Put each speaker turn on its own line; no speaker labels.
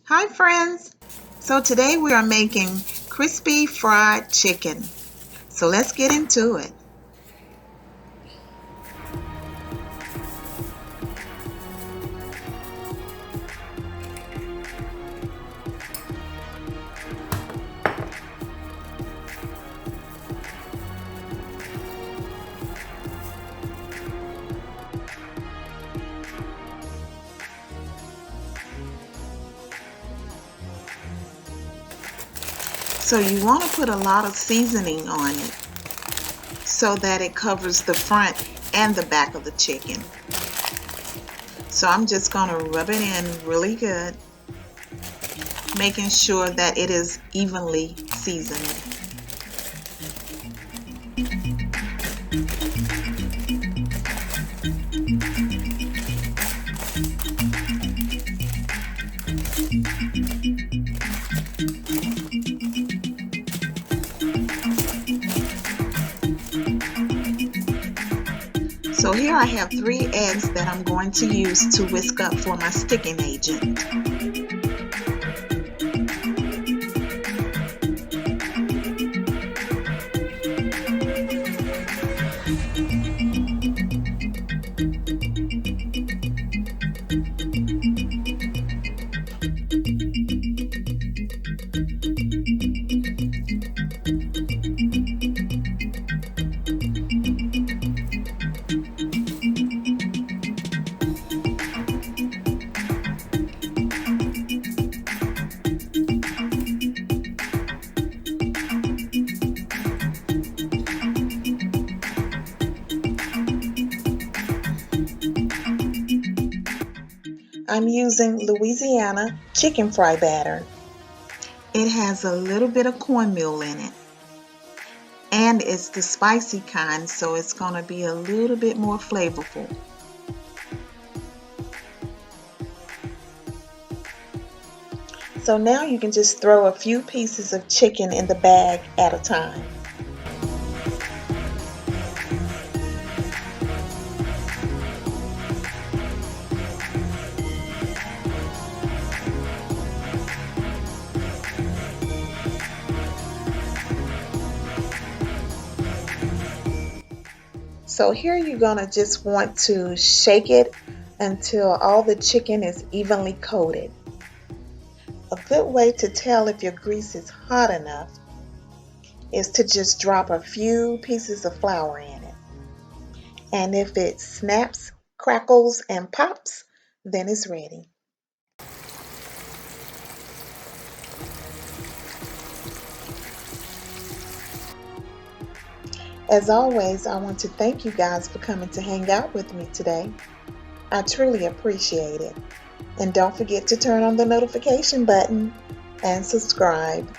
Hi friends! So today we are making crispy fried chicken. So let's get into it. So you want to put a lot of seasoning on it so that it covers the front and the back of the chicken. So I'm just going to rub it in really good, making sure that it is evenly seasoned. So here I have 3 eggs that I'm going to use to whisk up for my sticking agent. I'm using Louisiana chicken fry batter. It has a little bit of cornmeal in it. And it's the spicy kind, so it's going to be a little bit more flavorful. So now you can just throw a few pieces of chicken in the bag at a time. So here you're going to just want to shake it until all the chicken is evenly coated. A good way to tell if your grease is hot enough is to just drop a few pieces of flour in it. And if it snaps, crackles, and pops, then it's ready. As always, I want to thank you guys for coming to hang out with me today. I truly appreciate it. And don't forget to turn on the notification button and subscribe.